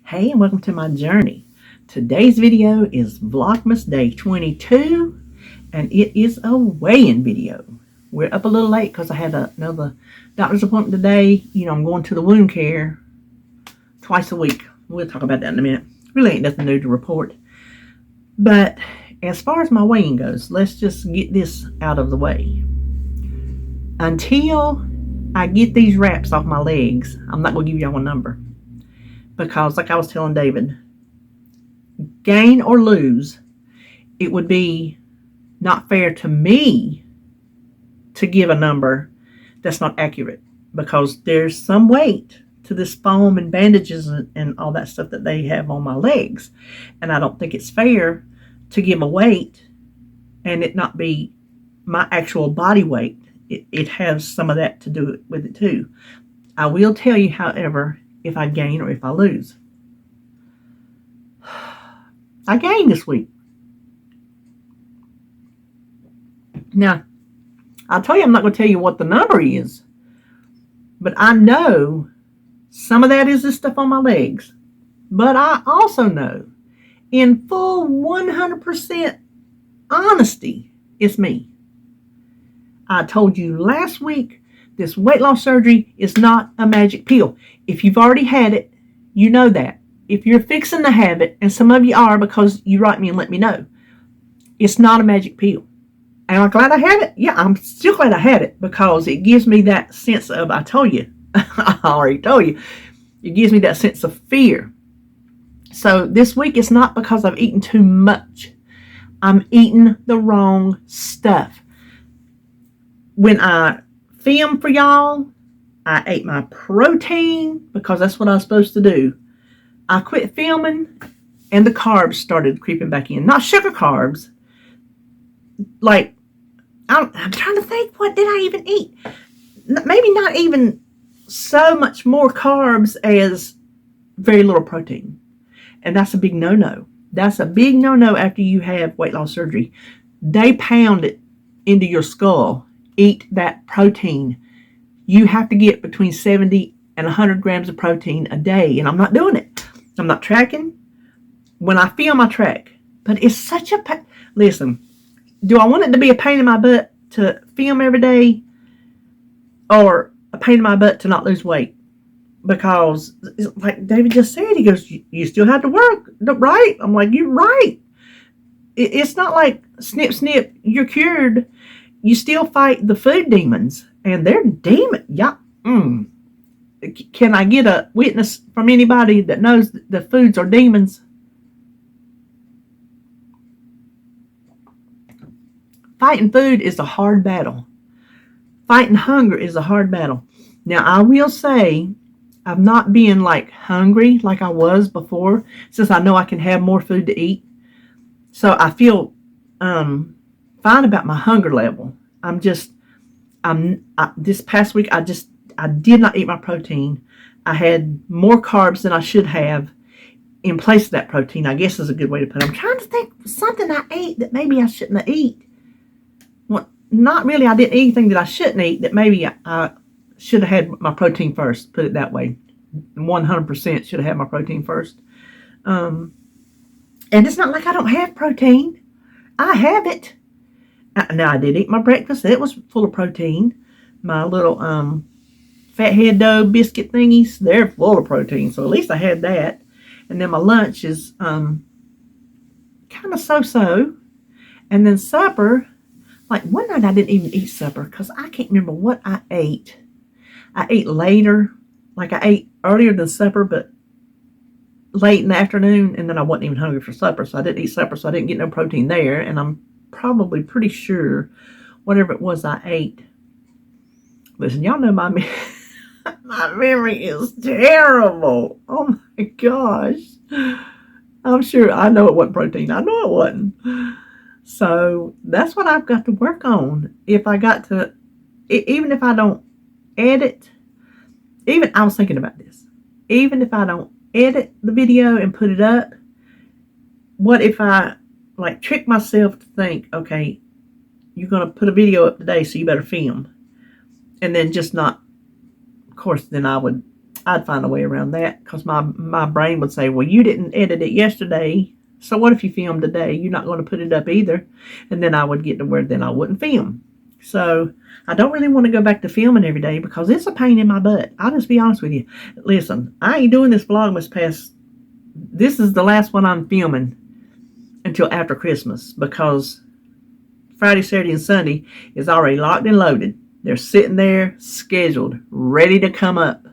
Hey, and welcome to my journey. Today's video is Vlogmas Day 22, and it is a weigh-in video. We're up a little late because I had another doctor's appointment today. I'm going to the wound care twice a week. We'll talk about that in a minute. Really ain't nothing new to report. But as far as my weighing goes, let's just get this out of the way. Until I get these wraps off my legs, I'm not going to give y'all a number. Because, like I was telling David, gain or lose, it would be not fair to me to give a number that's not accurate. Because there's some weight to this foam and bandages and all that stuff that they have on my legs. And I don't think it's fair to give a weight and it not be my actual body weight. It has some of that to do with it too. I will tell you, however, if I gain or if I lose. I gained this week. Now, I'll tell you, I'm not going to tell you what the number is, but I know some of that is the stuff on my legs. But I also know, in full 100% honesty, it's me. I told you last week, this weight loss surgery is not a magic pill. If you've already had it, you know that. If you're fixing to have it, and some of you are because you write me and let me know, it's not a magic pill. Am I glad I had it? Yeah, I'm still glad I had it because it gives me that sense of, I told you, I already told you, it gives me that sense of fear. So this week it's not because I've eaten too much. I'm eating the wrong stuff. When I film for y'all, I ate my protein because that's what I was supposed to do. I quit filming and the carbs started creeping back in. Not sugar carbs. Like, I'm trying to think, what did I even eat? Maybe not even so much more carbs as very little protein. And that's a big no-no. That's a big no-no after you have weight loss surgery. They pound it into your skull. Eat that protein. You have to get between 70 and 100 grams of protein a day, and I'm not doing it. I'm not tracking. When I film, I track. But it's such a pain. Listen, do I want it to be a pain in my butt to film every day or a pain in my butt to not lose weight? Because, like David just said, he goes, you still have to work, right? I'm like, you're right. It's not like snip, snip, you're cured. You still fight the food demons, and they're demons. Yeah. Can I get a witness from anybody that knows the foods are demons? Fighting food is a hard battle. Fighting hunger is a hard battle. Now, I will say, I've not been like hungry like I was before, since I know I can have more food to eat. So I feel fine about my hunger level. This past week, I did not eat my protein. I had more carbs than I should have in place of that protein, I guess is a good way to put it. I'm trying to think of something I ate that maybe I shouldn't have eaten. Well, not really. I didn't eat anything that I shouldn't eat that maybe I should have had my protein first, put it that way. 100% should have had my protein first. And it's not like I don't have protein. I have it. Now, I did eat my breakfast. It was full of protein. My little fathead dough biscuit thingies, they're full of protein. So at least I had that. And then my lunch is kind of so-so. And then supper, like one night I didn't even eat supper because I can't remember what I ate. I ate later. Like I ate earlier than supper, but late in the afternoon. And then I wasn't even hungry for supper. So I didn't eat supper, so I didn't get no protein there. And I'm probably pretty sure whatever it was I ate. Listen, y'all know my memory is terrible. Oh my gosh. I'm sure I know it wasn't protein. I know it wasn't. So that's what I've got to work on. If I got to, even if I don't edit, I was thinking about this. Even if I don't edit the video and put it up, what if I like trick myself to think, okay, you're going to put a video up today, so you better film. And then just not, of course, then I would I'd find a way around that because my brain would say, well, you didn't edit it yesterday. So what if you film today? You're not going to put it up either. And then I would get to where then I wouldn't film. So I don't really want to go back to filming every day because it's a pain in my butt. I'll just be honest with you. Listen, I ain't doing this Vlogmas past. This is the last one I'm filming until after Christmas because Friday, Saturday, and Sunday is already locked and loaded. They're sitting there, scheduled, ready to come up.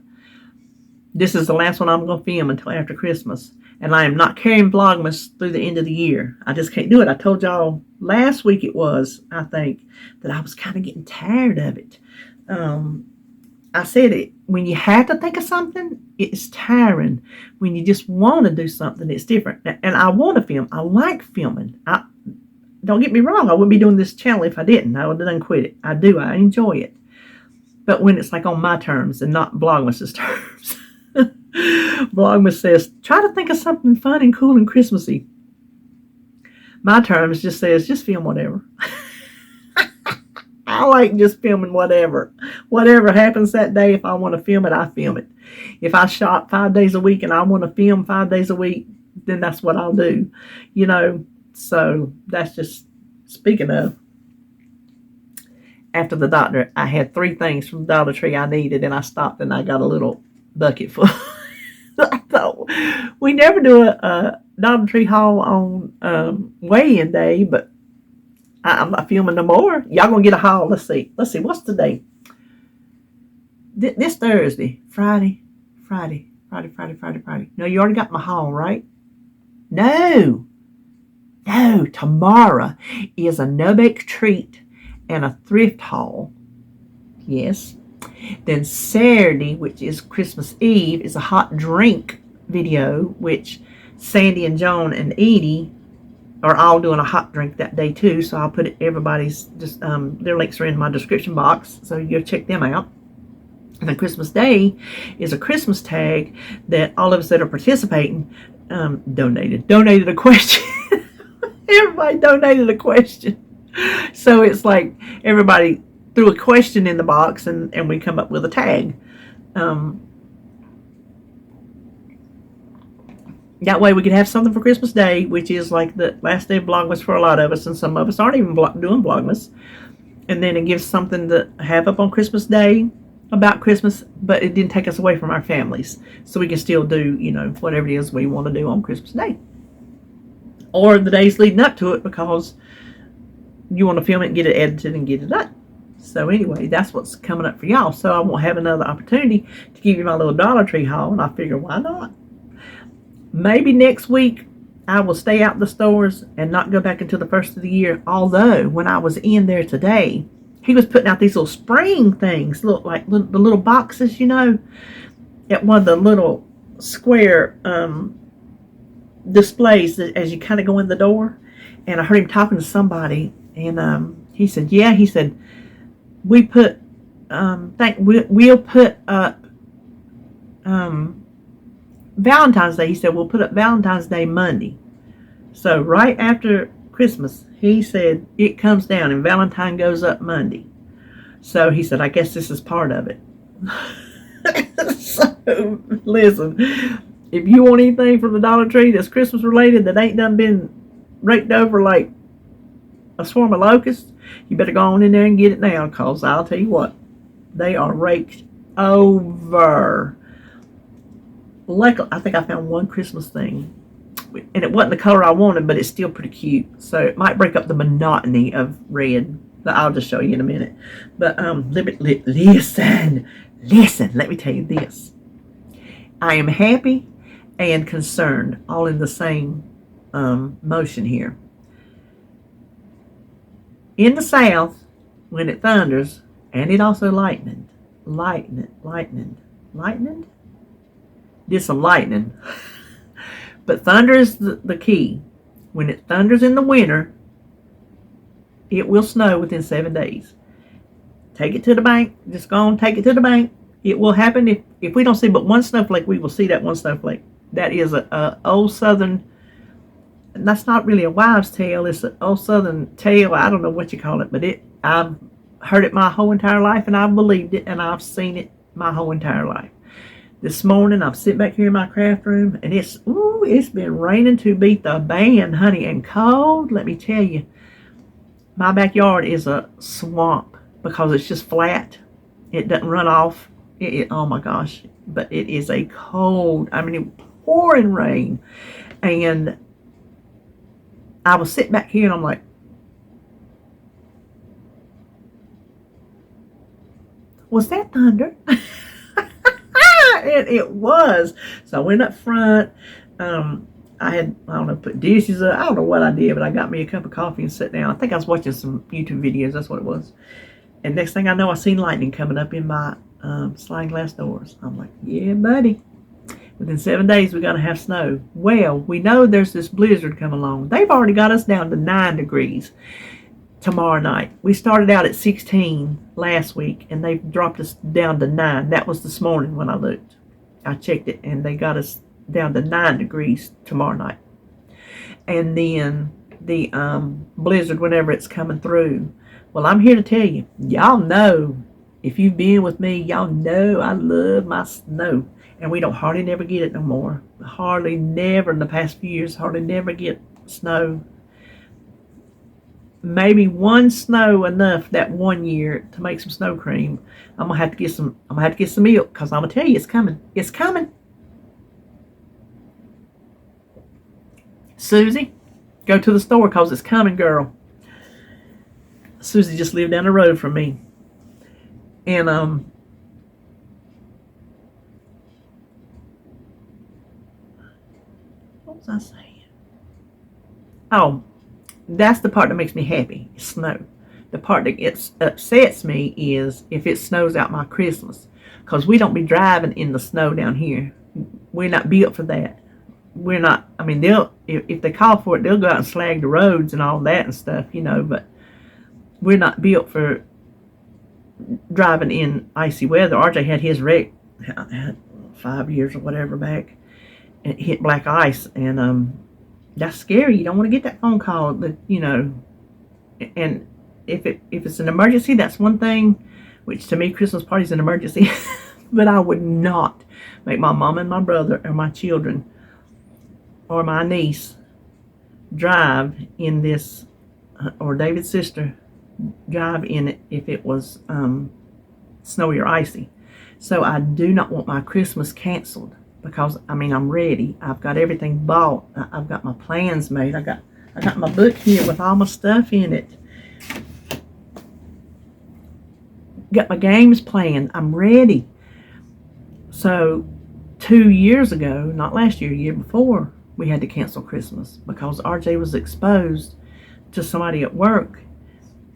This is the last one I'm going to film until after Christmas. And I am not carrying Vlogmas through the end of the year. I just can't do it. I told y'all last week I think, that I was kind of getting tired of it. I said it. When you have to think of something, it's tiring. When you just want to do something, it's different. And I want to film. I like filming. Don't get me wrong. I wouldn't be doing this channel if I didn't. I would have done quit it. I do. I enjoy it. But when it's like on my terms and not Vlogmas's terms. Vlogmas says, try to think of something fun and cool and Christmassy. My terms just says, just film whatever. I like just filming whatever. Whatever happens that day, if I want to film it, I film it. If I shop 5 days a week and I want to film 5 days a week, then that's what I'll do. You know, so that's just, speaking of, after the doctor, I had 3 things from Dollar Tree I needed, and I stopped and I got a little bucket full. I thought, we never do a Dollar Tree haul on weigh-in day, but I'm not filming no more. Y'all gonna get a haul. Let's see, what's today? This Thursday, Friday. No, you already got my haul, right? No, tomorrow is a no-bake treat and a thrift haul. Yes. Then Saturday, which is Christmas Eve, is a hot drink video, which Sandy and Joan and Edie are all doing a hot drink that day too. So I'll put everybody's, just their links are in my description box, so you go check them out. And then Christmas Day is a Christmas tag that all of us that are participating donated a question. Everybody donated a question. So it's like everybody threw a question in the box and we come up with a tag. That way we could have something for Christmas Day, which is like the last day of Vlogmas for a lot of us, and some of us aren't even doing Vlogmas. And then it gives something to have up on Christmas Day about Christmas, but it didn't take us away from our families. So we can still do, you know, whatever it is we want to do on Christmas Day. Or the days leading up to it, because you want to film it and get it edited and get it done. So anyway, that's what's coming up for y'all. So I won't have another opportunity to give you my little Dollar Tree haul, and I figure, why not? Maybe next week I will stay out the stores and not go back until the first of the year. Although when I was in there today, he was putting out these little spring things, look like the little boxes, you know, at one of the little square displays that as you kind of go in the door. And I heard him talking to somebody, and he said, yeah, he said, we put we'll put up Valentine's Day. He said we'll put up Valentine's Day Monday. So right after Christmas, he said it comes down and Valentine goes up Monday. So he said, I guess this is part of it. So listen, if you want anything from the Dollar Tree that's Christmas related that ain't done been raked over like a swarm of locusts, you better go on in there and get it now, because I'll tell you what, they are raked over. Luckily, I think I found one Christmas thing, and it wasn't the color I wanted, but it's still pretty cute. So it might break up the monotony of red. But I'll just show you in a minute. But listen, let me tell you this. I am happy and concerned all in the same motion here. In the South, when it thunders, and it also lightning, did some lightning. But thunder is the key. When it thunders in the winter, it will snow within 7 days. Take it to the bank. Just go on, take it to the bank. It will happen. If we don't see but one snowflake, we will see that one snowflake. That is a old Southern, and that's not really a wives' tale. It's an old Southern tale. I don't know what you call it, but I've heard it my whole entire life, and I've believed it, and I've seen it my whole entire life. This morning, I'm sitting back here in my craft room, and it's been raining to beat the band, honey, and cold. Let me tell you, my backyard is a swamp because it's just flat. It doesn't run off. Oh my gosh, but it is a cold, pouring rain. And I was sitting back here and I'm like, was that thunder? It was. So I went up front. I don't know, put dishes up. I don't know what I did, but I got me a cup of coffee and sat down. I think I was watching some YouTube videos. That's what it was. And next thing I know, I seen lightning coming up in my sliding glass doors. I'm like, yeah, buddy. Within 7 days, we're going to have snow. Well, we know there's this blizzard coming along. They've already got us down to 9 degrees tomorrow night. We started out at 16 last week, and they've dropped us down to 9. That was this morning when I looked. I checked it, and they got us down to 9 degrees tomorrow night. And then the blizzard, whenever it's coming through. Well, I'm here to tell you, y'all know, if you've been with me, y'all know I love my snow. And we don't hardly never get it no more. Hardly never in the past few years, hardly never get snow. Maybe one snow enough that one year to make some snow cream. I'm gonna have to get some milk, because I'm gonna tell you, it's coming. It's coming. Susie, go to the store, because it's coming, girl. Susie just lived down the road from me. And what was I saying? Oh, that's the part that makes me happy. Snow. The part that upsets me is if it snows out my Christmas, because we don't be driving in the snow down here. We're not built for that. We're not. They'll if they call for it, they'll go out and slag the roads and all that and stuff, but we're not built for driving in icy weather. RJ had his wreck 5 years or whatever back. It hit black ice, and that's scary. You don't want to get that phone call that, and if it's an emergency, that's one thing, which to me, Christmas party's an emergency. But I would not make my mom and my brother or my children or my niece drive in this, or David's sister drive in it if it was snowy or icy. So I do not want my Christmas canceled, because I'm ready. I've got everything bought. I've got my plans made. I got my book here with all my stuff in it. Got my games planned. I'm ready. So 2 years ago, not last year, year before, we had to cancel Christmas because RJ was exposed to somebody at work,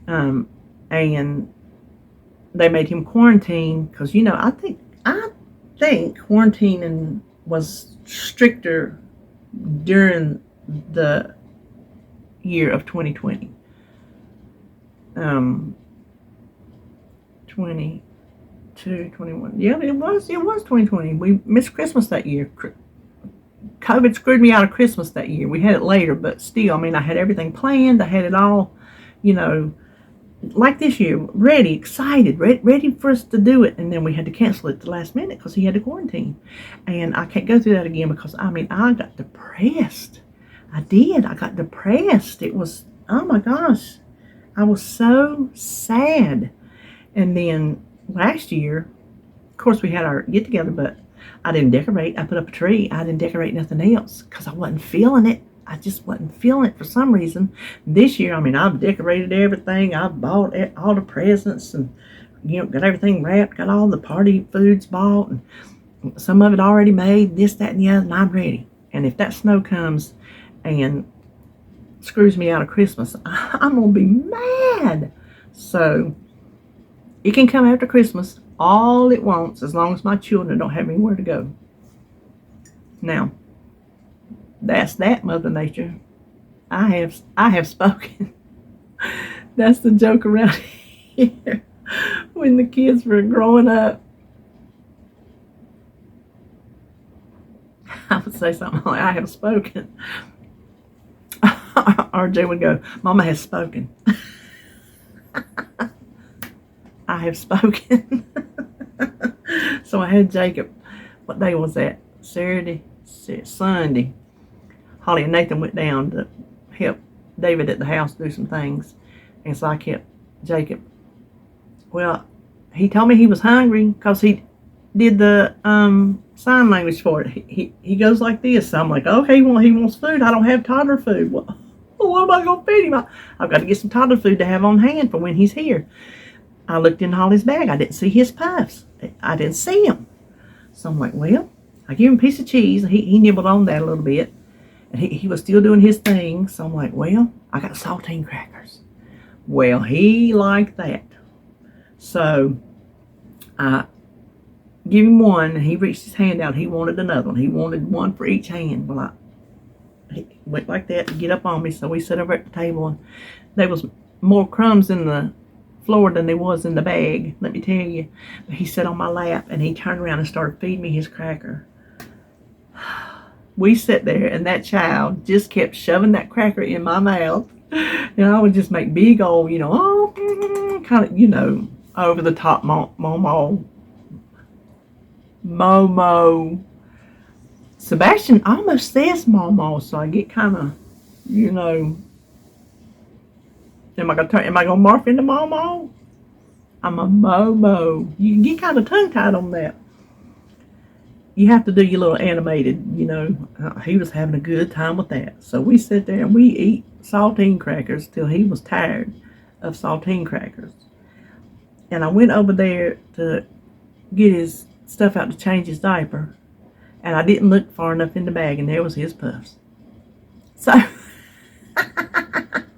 and they made him quarantine, because I think quarantining was stricter during the year of 2020. 22, 21. Yeah, it was 2020. We missed Christmas that year. COVID screwed me out of Christmas that year. We had it later, but still, I had everything planned. I had it all, like this year, ready, excited, ready for us to do it. And then we had to cancel it at the last minute because he had to quarantine. And I can't go through that again, because, I got depressed. I did. I got depressed. It was, oh my gosh. I was so sad. And then last year, of course, we had our get together, but I didn't decorate. I put up a tree. I didn't decorate nothing else because I wasn't feeling it. I just wasn't feeling it for some reason. This year, I've decorated everything. I've bought all the presents and, got everything wrapped, got all the party foods bought, and some of it already made, this, that, and the other, and I'm ready. And if that snow comes and screws me out of Christmas, I'm going to be mad. So it can come after Christmas all it wants, as long as my children don't have anywhere to go. Now, that's that, Mother Nature. I have spoken. That's the joke around here. When the kids were growing up, I would say something like, I have spoken. RJ would go, Mama has spoken. I have spoken. So I had Jacob what day was that? Sunday. Holly and Nathan went down to help David at the house do some things. And so I kept Jacob. Well, he told me he was hungry because he did the sign language for it. He goes like this. So I'm like, okay, he wants food. I don't have toddler food. Well, what am I going to feed him? I've got to get some toddler food to have on hand for when he's here. I looked in Holly's bag. I didn't see his puffs. I didn't see him. So I'm like, well, I gave him a piece of cheese. He nibbled on that a little bit. And he was still doing his thing. So I'm like, well, I got saltine crackers. Well, he liked that. So I give him one. And he reached his hand out. He wanted another one. He wanted one for each hand. Well, he went like that to get up on me. So we sat over at the table. And there was more crumbs in the floor than there was in the bag, let me tell you. But he sat on my lap and he turned around and started feeding me his cracker. We sat there and that child just kept shoving that cracker in my mouth. And I would just make big old, kind of, over the top Momo. Sebastian almost says Momo, so I get kind of, Am I gonna morph into Momo? I'm a Momo. You can get kind of tongue-tied on that. You have to do your little animated, He was having a good time with that. So we sit there and we eat saltine crackers till he was tired of saltine crackers. And I went over there to get his stuff out to change his diaper. And I didn't look far enough in the bag, and there was his puffs. So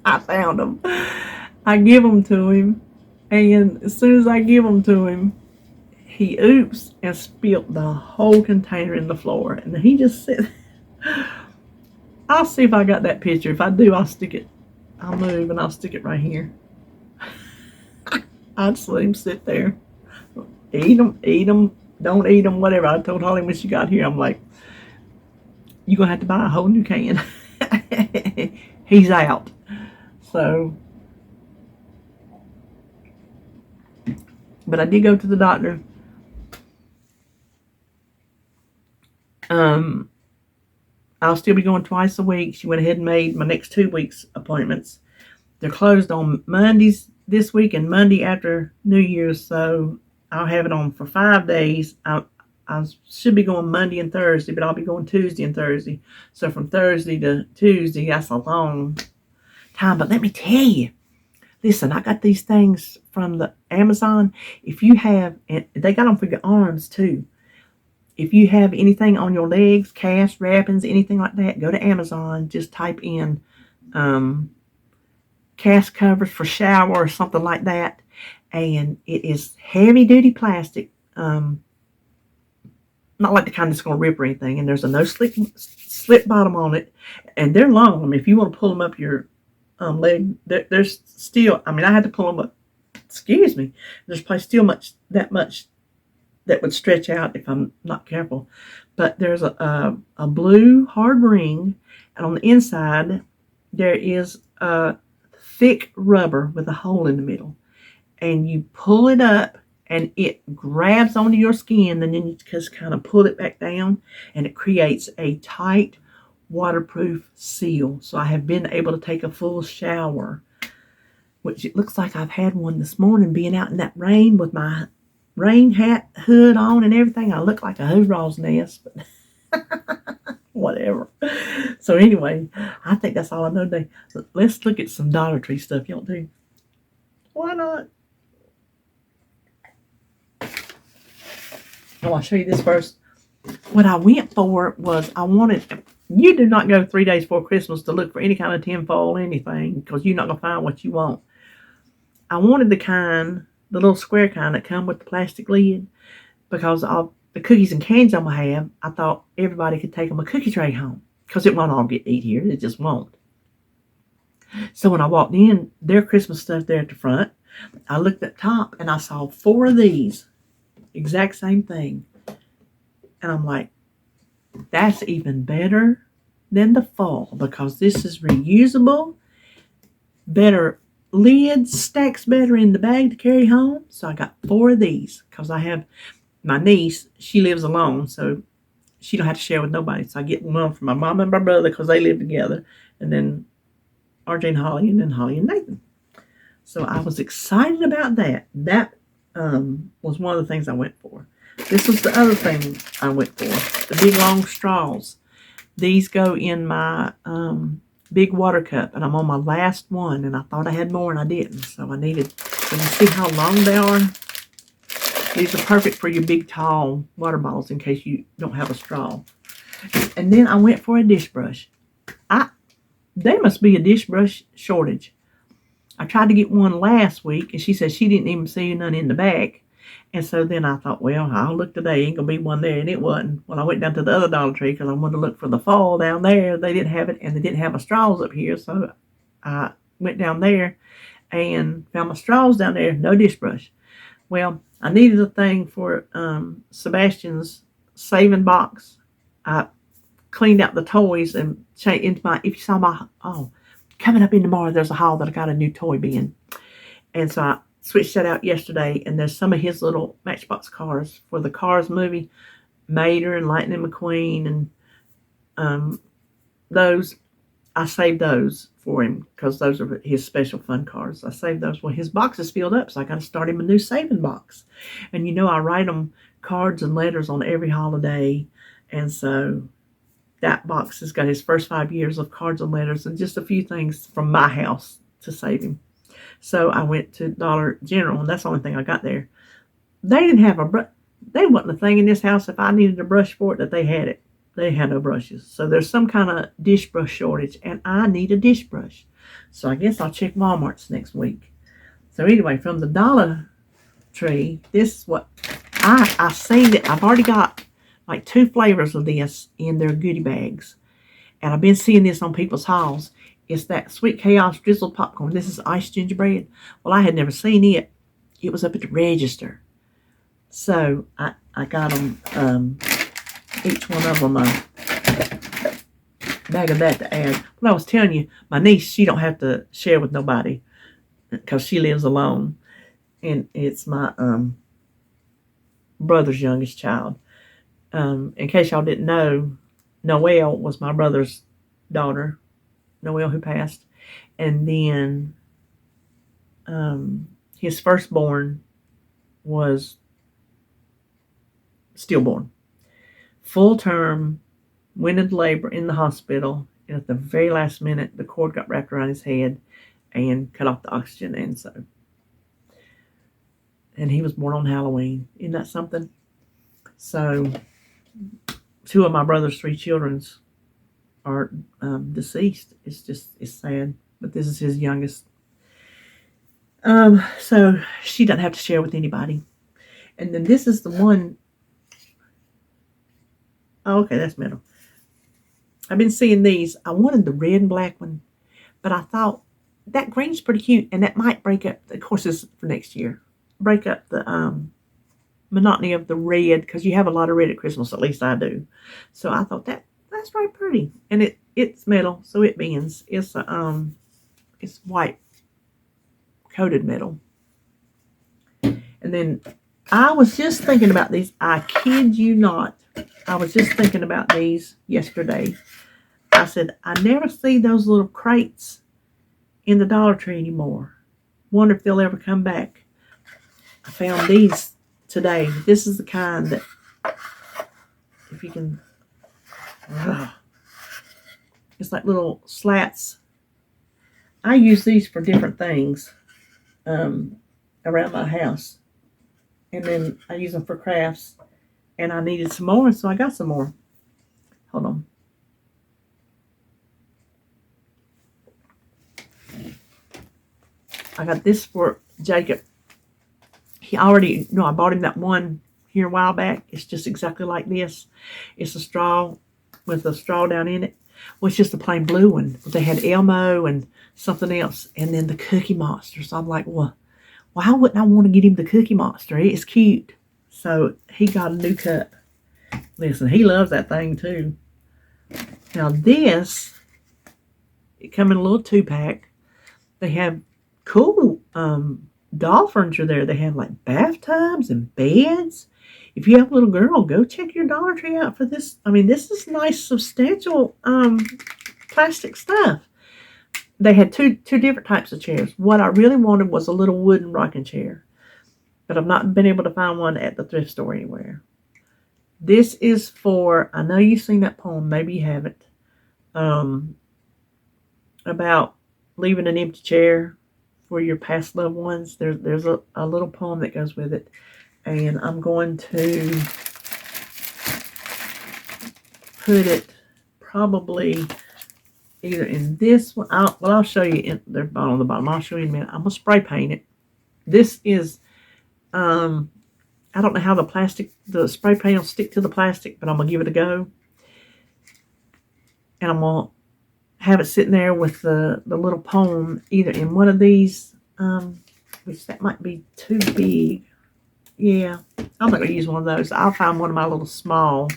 I found them. I give them to him, and as soon as I give them to him, he oops and spilled the whole container in the floor. And he just said, I'll see if I got that picture. If I do, I'll stick it. I'll move and I'll stick it right here. I just let him sit there. Eat them, don't eat them, whatever. I told Holly when she got here, I'm like, you're going to have to buy a whole new can. He's out. So, but I did go to the doctor. I'll still be going twice a week. She went ahead and made my next 2 weeks appointments. They're closed on Mondays this week and Monday after New Year's, so I'll have it on for 5 days. I should be going Monday and Thursday, but I'll be going Tuesday and Thursday. So from Thursday to Tuesday, that's a long time. But let me tell you, listen, I got these things from the Amazon. If you have, and they got them for your arms too. If you have anything on your legs, cast, wrappings, anything like that, go to Amazon. Just type in cast covers for shower or something like that. And it is heavy duty plastic. Not like the kind that's going to rip or anything. And there's a no slip bottom on it. And they're long. I mean, if you want to pull them up your leg, there's still, I had to pull them up. Excuse me. There's probably still that much that would stretch out if I'm not careful. But there's a blue hard ring. And on the inside, there is a thick rubber with a hole in the middle. And you pull it up and it grabs onto your skin, and then you just kind of pull it back down and it creates a tight waterproof seal. So I have been able to take a full shower, which it looks like I've had one this morning being out in that rain with my rain hat hood on and everything. I look like a hoorah's nest, but whatever. So anyway, I think that's all I know today. Let's look at some Dollar Tree stuff, y'all do. Why not? Oh, I'll show you this first. What I went for was you do not go 3 days before Christmas to look for any kind of tinfoil anything, because you're not going to find what you want. I wanted the little square kind that come with the plastic lid, because of the cookies and candies I'm going to have. I thought everybody could take them a cookie tray home, because it won't all get eat here. It just won't. So when I walked in, their Christmas stuff there at the front, I looked up top and I saw 4 of these. Exact same thing. And I'm like, that's even better than the fall, because this is reusable, better lid, stacks better in the bag to carry home. So I got 4 of these, because I have my niece, she lives alone, so she don't have to share with nobody. So I get one from my mom and my brother because they live together, and then RJ and Holly, and then Holly and Nathan. So I was excited about that. That was one of the things I went for. This was the other thing I went for. The big long straws. These go in my big water cup, and I'm on my last one, and I thought I had more and I didn't. So I needed, can you see how long they are? These are perfect for your big tall water bottles in case you don't have a straw. And then I went for a dish brush. There must be a dish brush shortage. I tried to get one last week, and she said she didn't even see none in the back. And so then I thought, well, I'll look today. Ain't going to be one there. And it wasn't. Well, I went down to the other Dollar Tree because I wanted to look for the fall down there. They didn't have it, and they didn't have my straws up here. So I went down there and found my straws down there. No dish brush. Well, I needed a thing for Sebastian's saving box. I cleaned out the toys and changed into my, if you saw my, coming up in tomorrow, there's a haul that I got a new toy bin. And so I switched that out yesterday, and there's some of his little Matchbox cars for the Cars movie, Mater and Lightning McQueen, and those, I saved those for him because those are his special fun cars. I saved those. Well, his box is filled up, so I got to start him a new saving box. And I write him cards and letters on every holiday, and so that box has got his first 5 years of cards and letters and just a few things from my house to save him. So I went to Dollar General, and that's the only thing I got there. They didn't have a brush. There wasn't a thing in this house if I needed a brush for it that they had it. They had no brushes. So there's some kind of dish brush shortage, and I need a dish brush. So I guess I'll check Walmart's next week. So anyway, from the Dollar Tree, this is what I seen it. I've already got like 2 flavors of this in their goodie bags. And I've been seeing this on people's hauls. It's that Sweet Chaos drizzled popcorn. This is iced gingerbread. Well, I had never seen it. It was up at the register. So I got them, each one of them, a bag of that to add. Well, I was telling you, my niece, she don't have to share with nobody because she lives alone. And it's my brother's youngest child. In case y'all didn't know, Noelle was my brother's daughter, Noelle, who passed. And then his firstborn was stillborn. Full term, went into labor in the hospital, and at the very last minute, the cord got wrapped around his head and cut off the oxygen. And he was born on Halloween. Isn't that something? So 2 of my brother's 3 children are deceased. It's sad, but this is his youngest. So she doesn't have to share with anybody. And then this is the one. Oh, okay, that's metal. I've been seeing these. I wanted the red and black one, but I thought that green's pretty cute, and that might break up. Of course, this is for next year. Break up the monotony of the red, because you have a lot of red at Christmas. At least I do. So I thought that's very pretty, and it's metal, so it bends. It's white coated metal. And then I was just thinking about these. I kid you not. I was just thinking about these yesterday. I said, I never see those little crates in the Dollar Tree anymore. Wonder if they'll ever come back. I found these today. This is the kind that, if you can, it's like little slats. I use these for different things around my house. And then I use them for crafts. And I needed some more, so I got some more. Hold on. I got this for Jacob. He already, I bought him that one here a while back. It's just exactly like this. It's a straw with a straw down in it. Well, it's just a plain blue one. They had Elmo and something else. And then the Cookie Monster. So I'm like, well, why wouldn't I want to get him the Cookie Monster? It's cute. So he got a new cup. Listen, he loves that thing too. Now this, it come in a little 2-pack. They have cool doll furniture there. They have like bathtubs and beds. if you have a little girl, go check your Dollar Tree out for this. I mean, this is nice, substantial plastic stuff. They had two different types of chairs. What I really wanted was a little wooden rocking chair, but I've not been able to find one at the thrift store anywhere. This is for, I know you've seen that poem, maybe you haven't, about leaving an empty chair for your past loved ones. There's a little poem that goes with it, and I'm going to put it probably either in this one. I'll show you. They're on the bottom. I'll show you in a minute. I'm gonna spray paint it. This is, I don't know how the spray paint will stick to the plastic, but I'm gonna give it a go. And I'm gonna have it sitting there with the little poem either in one of these, which that might be too big. Yeah, I'm not gonna use one of those. I'll find one of my little small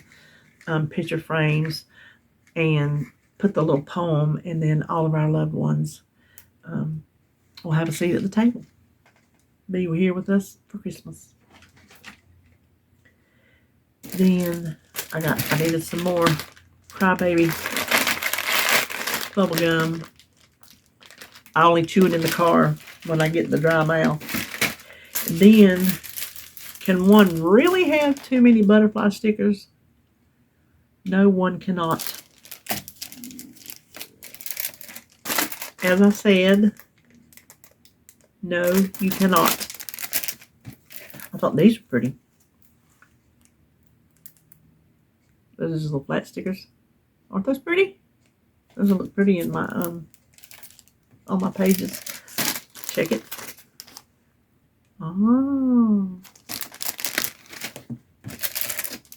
picture frames and put the little poem, and then all of our loved ones will have a seat at the table. Be here with us for Christmas. Then I needed some more Crybaby bubble gum. I only chew it in the car when I get the dry mouth. And then, can one really have too many butterfly stickers? No, one cannot. As I said, no, you cannot. I thought these were pretty. Those are just little flat stickers. Aren't those pretty? Those will look pretty in my on my pages. Check it. Oh.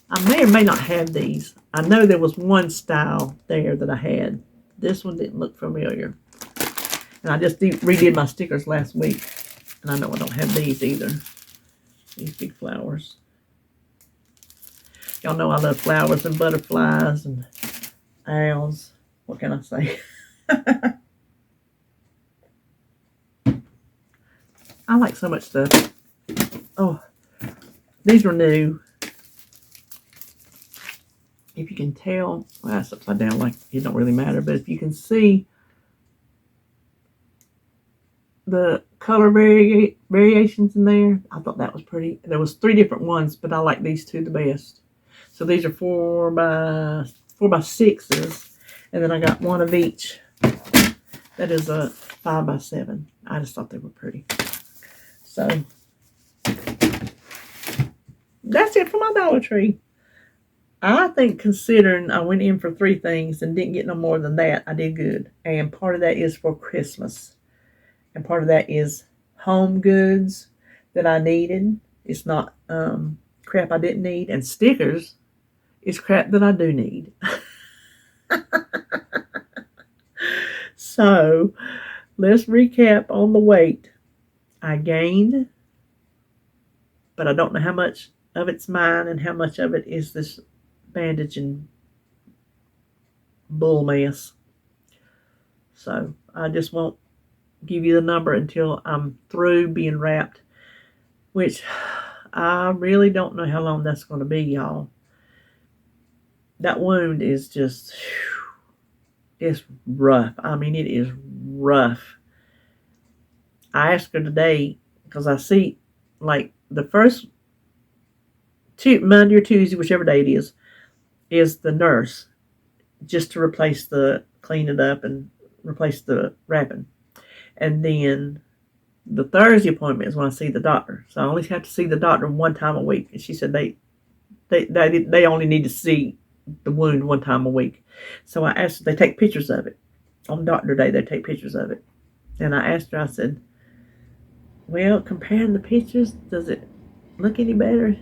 I may or may not have these. I know there was one style there that I had. This one didn't look familiar. And I just redid my stickers last week. And I know I don't have these either. These big flowers. Y'all know I love flowers and butterflies and owls. What can I say? I like so much stuff. Oh, these were new. If you can tell, well, that's upside down, like it don't really matter, but if you can see the color variations in there, I thought that was pretty. There was 3 different ones, but I like these 2 the best. So these are 4 by 6s, and then I got one of each. That is a 5 by 7. I just thought they were pretty. So that's it for my Dollar Tree. I think, considering I went in for 3 things and didn't get no more than that, I did good. And part of that is for Christmas. And part of that is home goods that I needed. It's not crap I didn't need. And stickers is crap that I do need. So, let's recap on the weight. I gained, but I don't know how much of it's mine and how much of it is this bandage and bull mess. So I just won't give you the number until I'm through being wrapped, which I really don't know how long that's going to be, y'all. That wound is just, it's rough. I mean, it is rough. I asked her today, because I see, like, the first Monday or Tuesday, whichever day it is the nurse, just to clean it up and replace the wrapping. And then the Thursday appointment is when I see the doctor. So I only have to see the doctor 1 time a week. And she said they only need to see the wound 1 time a week. So I asked, they take pictures of it. On Doctor Day, they take pictures of it. And I asked her, I said, well, comparing the pictures, does it look any better?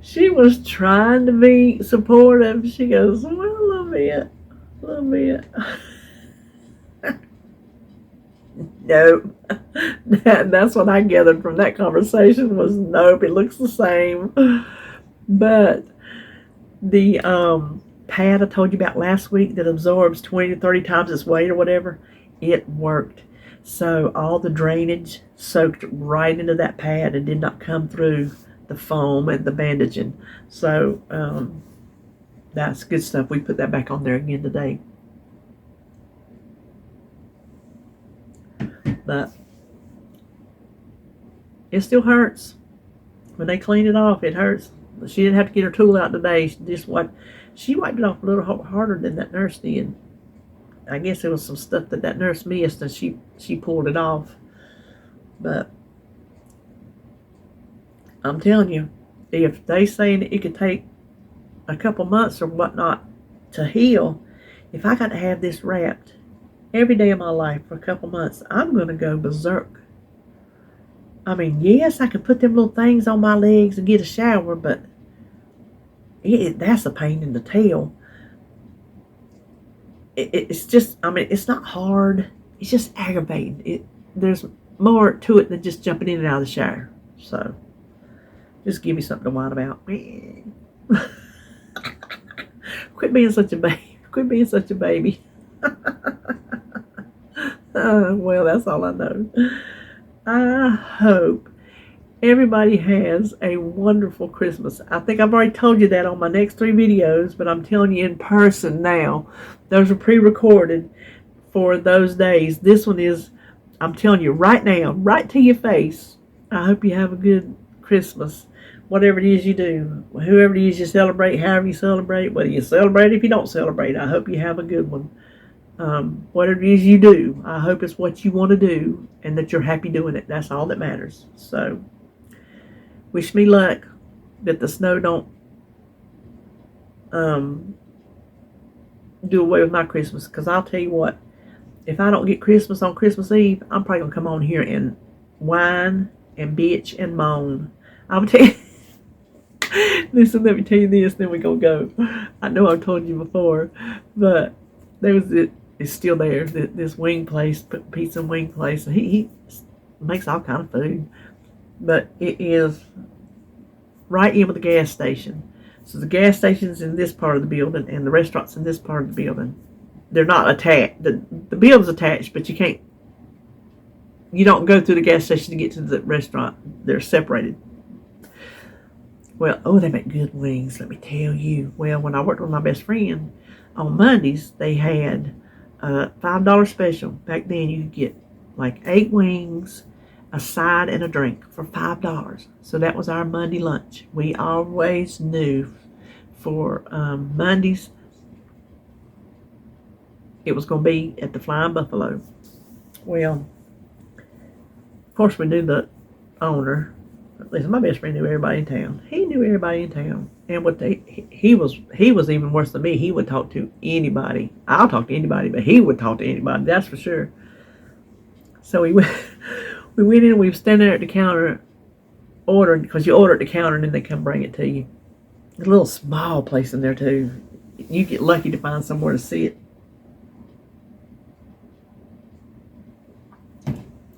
She was trying to be supportive. She goes, well, a little bit. Nope. That's what I gathered from that conversation was nope, it looks the same. But the pad I told you about last week that absorbs 20 to 30 times its weight or whatever, it worked. So all the drainage soaked right into that pad and did not come through the foam and the bandaging. So that's good stuff. We put that back on there again today. But it still hurts. When they clean it off, it hurts. She didn't have to get her tool out today. She wiped it off a little harder than that nurse did. I guess there was some stuff that nurse missed, and she pulled it off. But I'm telling you, if they saying it could take a couple months or whatnot to heal, if I got to have this wrapped every day of my life for a couple months, I'm going to go berserk. I mean, yes, I can put them little things on my legs and get a shower, but that's a pain in the tail. It's just, I mean, it's not hard. It's just aggravating. There's more to it than just jumping in and out of the shower. So, just give me something to whine about. Quit being such a baby. Quit being such a baby. Well, that's all I know. I hope everybody has a wonderful Christmas. I think I've already told you that on my next 3 videos, but I'm telling you in person now. Those are pre-recorded for those days. This one is, I'm telling you right now, right to your face. I hope you have a good Christmas. Whatever it is you do, whoever it is you celebrate, however you celebrate, whether you celebrate, if you don't celebrate, I hope you have a good one. Whatever it is you do, I hope it's what you want to do and that you're happy doing it. That's all that matters. So, wish me luck that the snow don't do away with my Christmas. Because I'll tell you what, if I don't get Christmas on Christmas Eve, I'm probably going to come on here and whine and bitch and moan. I'll tell you. Listen, let me tell you this, then we're going to go. I know I've told you before, but there was it's still there, this wing place, pizza and wing place. He makes all kind of food, but it is right in with the gas station. So the gas station's in this part of the building, and the restaurant's in this part of the building. They're not attached. The building's attached, but you don't go through the gas station to get to the restaurant. They're separated. Well, they make good wings, let me tell you. Well, when I worked with my best friend, on Mondays, they had a $5 special. Back then, you could get like 8 wings, a side, and a drink for $5. So that was our Monday lunch. We always knew for Mondays, it was going to be at the Flying Buffalo. Well, of course, we knew the owner. At least my best friend knew everybody in town. He knew everybody in town. And he was even worse than me. He would talk to anybody. I'll talk to anybody, but he would talk to anybody. That's for sure. So we went in. We were standing there at the counter, ordering, because you order at the counter and then they come bring it to you. A little small place in there too. You get lucky to find somewhere to sit.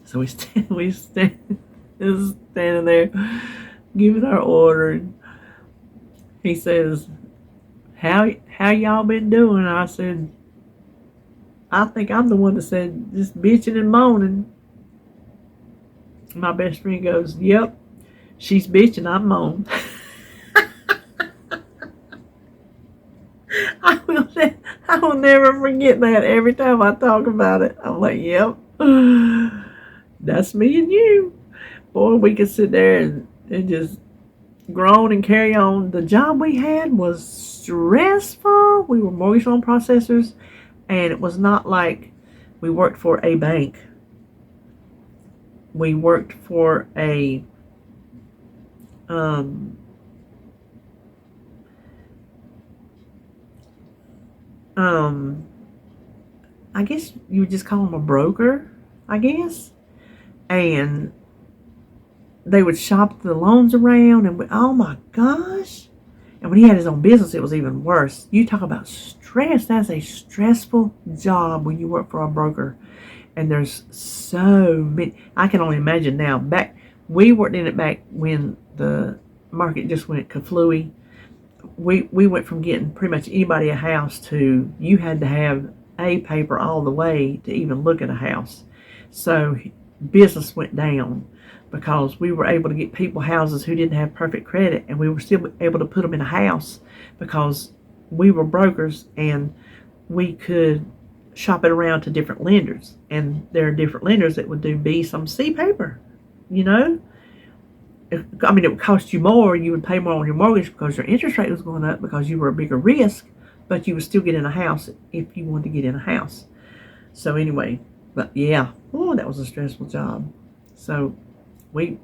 So we standing there, giving our order, and he says, how y'all been doing? I said, I think I'm the one that said just bitching and moaning. My best friend goes, yep, she's bitching, I'm moaning. I will never forget that. Every time I talk about it, I'm like, yep, that's me and you. Boy, we could sit there and just groan and carry on. The job we had was stressful. We were mortgage loan processors, and it was not like we worked for a bank. We worked for a I guess you would just call them a broker, I guess. And they would shop the loans around, and oh my gosh. And when he had his own business, it was even worse. You talk about stress. That's a stressful job when you work for a broker. And there's so many. I can only imagine now. We worked in it back when the market just went kaflooey. We went from getting pretty much anybody a house to you had to have a paper all the way to even look at a house. So business went down. because we were able to get people houses who didn't have perfect credit, and we were still able to put them in a house because we were brokers and we could shop it around to different lenders. And there are different lenders that would do B, some C paper, you know. I mean, it would cost you more. You would pay more on your mortgage because your interest rate was going up because you were a bigger risk, but you would still get in a house if you wanted to get in a house. So anyway, but yeah, oh, that was a stressful job. So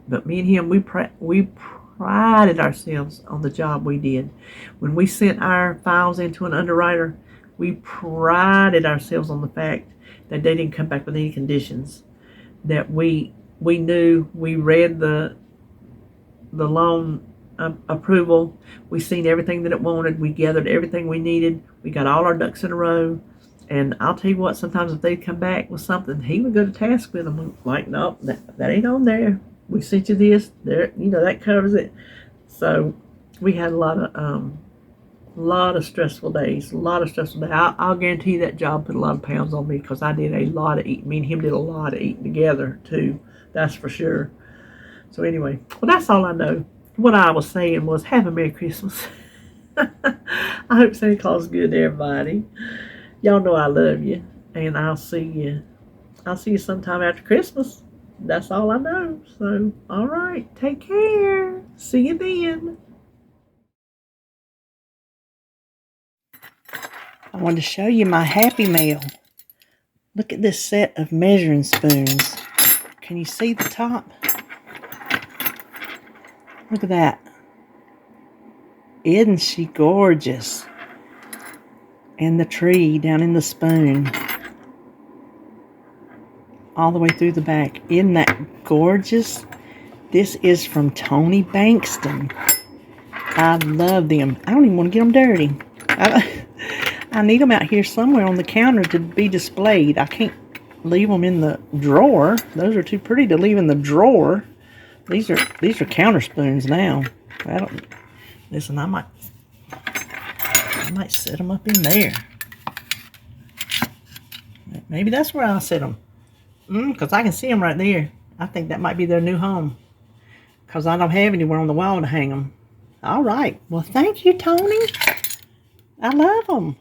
but me and him, we prided ourselves on the job we did. When we sent our files into an underwriter, we prided ourselves on the fact that they didn't come back with any conditions. That we knew, we read the loan approval. We seen everything that it wanted. We gathered everything we needed. We got all our ducks in a row. And I'll tell you what, sometimes if they'd come back with something, he would go to task with them. Like, nope, that ain't on there. We sent you this. There, you know, that covers it. So we had a lot of stressful days. I'll guarantee you that job put a lot of pounds on me because I did a lot of eating. Me and him did a lot of eating together too. That's for sure. So anyway, well, that's all I know. What I was saying was, have a Merry Christmas. I hope Santa Claus is good to everybody. Y'all know I love you, and I'll see you sometime after Christmas. That's all I know. So, all right, take care. See you then. I wanted to show you my Happy Mail. Look at this set of measuring spoons. Can you see the top? Look at that. Isn't she gorgeous? And the tree down in the spoon. All the way through the back. Isn't that gorgeous? This is from Tony Bankston. I love them. I don't even want to get them dirty. I need them out here somewhere on the counter to be displayed. I can't leave them in the drawer. Those are too pretty to leave in the drawer. These are counter spoons now. Listen, I might set them up in there. Maybe that's where I'll set them. Because I can see them right there. I think that might be their new home. Because I don't have anywhere on the wall to hang them. All right. Well, thank you, Tony. I love them.